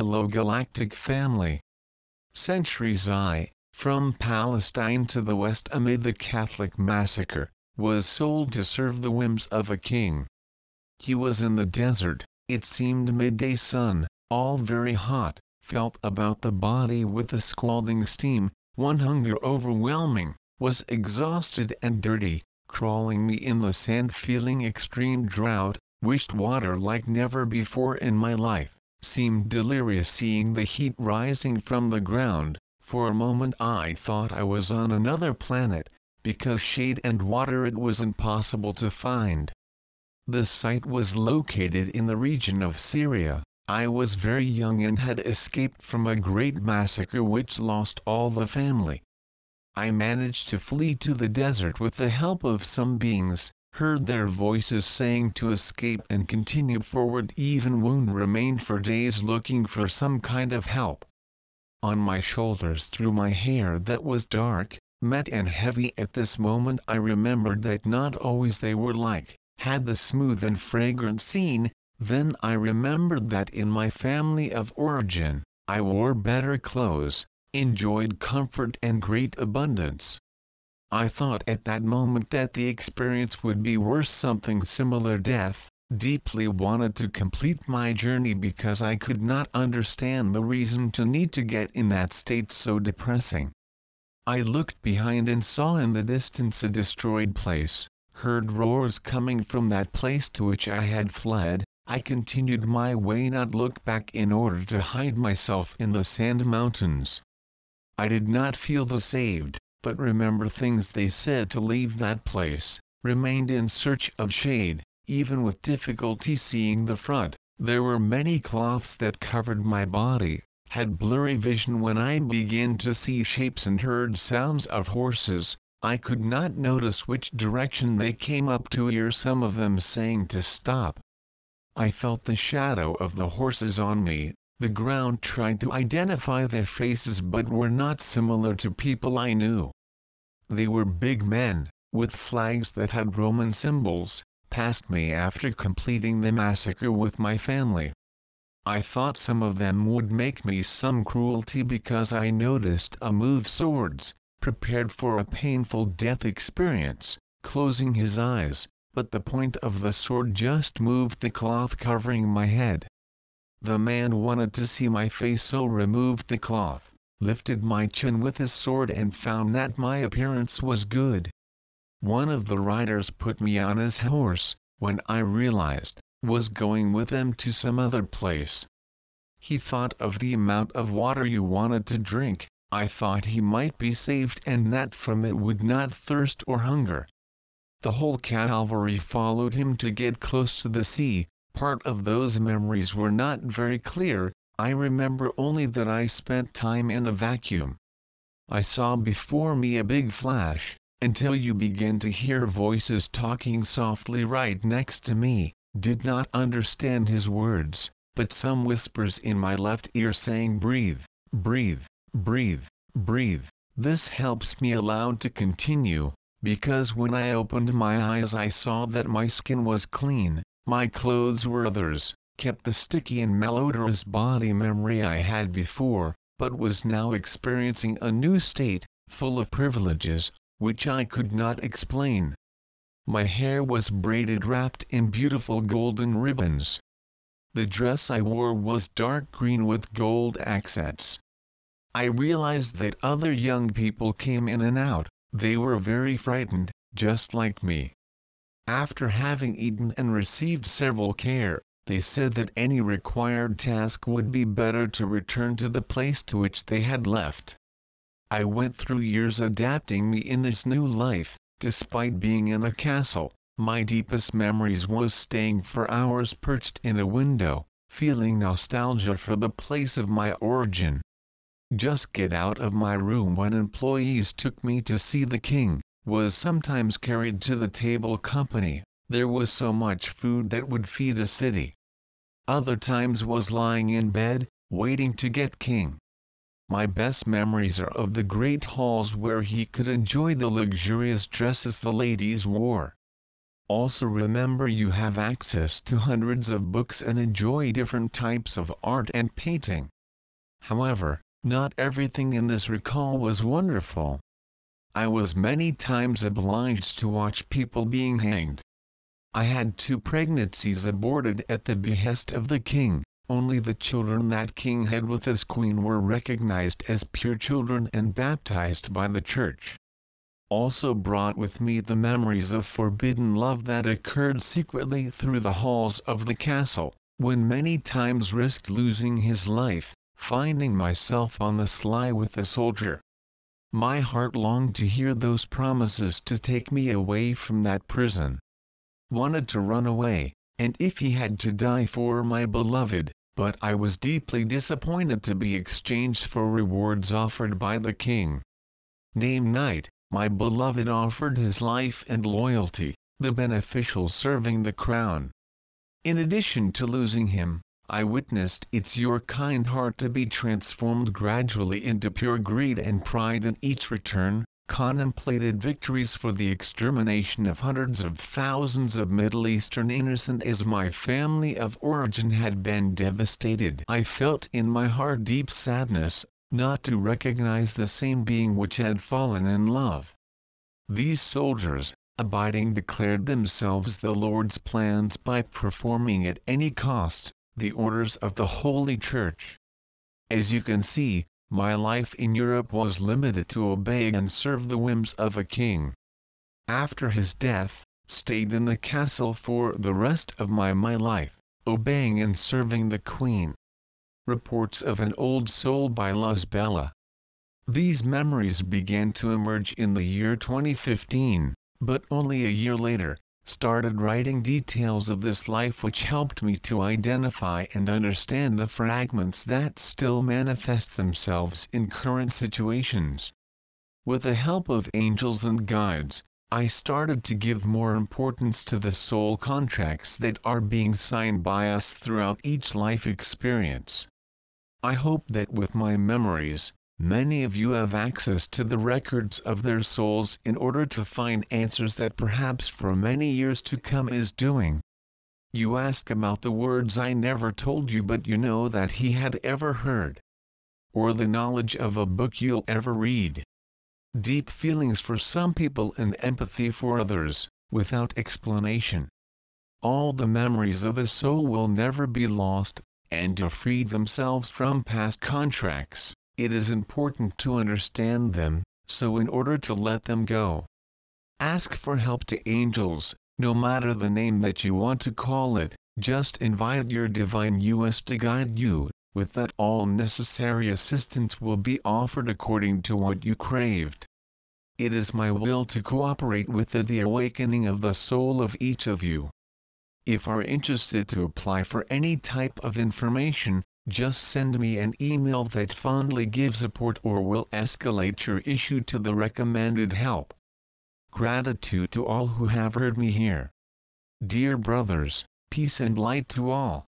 hello Galactic family. Centuries from Palestine to the west amid the Catholic massacre, was sold to serve the whims of a king. He was in the desert, it seemed midday sun, all very hot, felt about the body with the scalding steam, one hunger overwhelming, was exhausted and dirty, crawling me in the sand feeling extreme drought, wished water like never before in my life, seemed delirious seeing the heat rising from the ground. For a moment I thought I was on another planet, because shade and water it was impossible to find. The site was located in the region of Syria. I was very young and had escaped from a great massacre which lost all the family. I managed to flee to the desert with the help of some beings, heard their voices saying to escape and continue forward even wound remained for days looking for some kind of help. On my shoulders through my hair that was dark, matte and heavy at this moment I remembered that not always they were like, had the smooth and fragrant scene, then I remembered that in my family of origin, I wore better clothes, enjoyed comfort and great abundance. I thought at that moment that the experience would be worse something similar death, deeply wanted to complete my journey because I could not understand the reason to need to get in that state so depressing. I looked behind and saw in the distance a destroyed place, heard roars coming from that place to which I had fled. I continued my way not look back in order to hide myself in the sand mountains. I did not feel the saved, but remember things they said to leave that place, remained in search of shade, even with difficulty seeing the front. There were many cloths that covered my body, had blurry vision when I began to see shapes and heard sounds of horses. I could not notice which direction they came up to hear some of them saying to stop. I felt the shadow of the horses on me. The ground tried to identify their faces but were not similar to people I knew. They were big men, with flags that had Roman symbols, passed me after completing the massacre with my family. I thought some of them would make me some cruelty because I noticed a move swords, prepared for a painful death experience, closing his eyes, but the point of the sword just moved the cloth covering my head. The man wanted to see my face so removed the cloth, lifted my chin with his sword and found that my appearance was good. One of the riders put me on his horse, when I realized, was going with them to some other place. He thought of the amount of water you wanted to drink. I thought he might be saved and that from it would not thirst or hunger. The whole cavalry followed him to get close to the sea. Part of those memories were not very clear. I remember only that I spent time in a vacuum. I saw before me a big flash, until you began to hear voices talking softly right next to me, did not understand his words, but some whispers in my left ear saying breathe, breathe, breathe, breathe. This helps me allowed to continue, because when I opened my eyes I saw that my skin was clean. My clothes were others, kept the sticky and malodorous body memory I had before, but was now experiencing a new state, full of privileges, which I could not explain. My hair was braided wrapped in beautiful golden ribbons. The dress I wore was dark green with gold accents. I realized that other young people came in and out, they were very frightened, just like me. After having eaten and received several care, they said that any required task would be better to return to the place to which they had left. I went through years adapting me in this new life. Despite being in a castle, my deepest memories was staying for hours perched in a window, feeling nostalgia for the place of my origin. Just get out of my room when employees took me to see the king. Was sometimes carried to the table company, there was so much food that would feed a city. Other times was lying in bed, waiting to get king. My best memories are of the great halls where he could enjoy the luxurious dresses the ladies wore. Also remember you have access to hundreds of books and enjoy different types of art and painting. However, not everything in this recall was wonderful. I was many times obliged to watch people being hanged. I had 2 pregnancies aborted at the behest of the king. Only the children that king had with his queen were recognized as pure children and baptized by the church. Also brought with me the memories of forbidden love that occurred secretly through the halls of the castle, when many times risked losing his life, finding myself on the sly with a soldier. My heart longed to hear those promises to take me away from that prison. Wanted to run away, and if he had to die for my beloved, but I was deeply disappointed to be exchanged for rewards offered by the king. Name night, my beloved offered his life and loyalty, the beneficial serving the crown. In addition to losing him, I witnessed your kind heart to be transformed gradually into pure greed and pride in each return, contemplated victories for the extermination of hundreds of thousands of Middle Eastern innocent as my family of origin had been devastated. I felt in my heart deep sadness, not to recognize the same being which had fallen in love. These soldiers, abiding declared themselves the Lord's plans by performing at any cost the orders of the Holy Church. As you can see, my life in Europe was limited to obey and serve the whims of a king. After his death, stayed in the castle for the rest of my life, obeying and serving the Queen. Reports of an Old Soul by Bella. These memories began to emerge in the year 2015, but only a year later, started writing details of this life which helped me to identify and understand the fragments that still manifest themselves in current situations. With the help of angels and guides, I started to give more importance to the soul contracts that are being signed by us throughout each life experience. I hope that with my memories, many of you have access to the records of their souls in order to find answers that perhaps for many years to come is doing. You ask about the words I never told you but you know that he had ever heard. Or the knowledge of a book you'll ever read. Deep feelings for some people and empathy for others, without explanation. All the memories of a soul will never be lost, and to free themselves from past contracts. It is important to understand them, so in order to let them go, ask for help to angels, no matter the name that you want to call it, just invite your divine US to guide you, with that all necessary assistance will be offered according to what you craved. It is my will to cooperate with the awakening of the soul of each of you. If are interested to apply for any type of information, just send me an email that fondly gives support or will escalate your issue to the recommended help. Gratitude to all who have heard me here. Dear brothers, peace and light to all.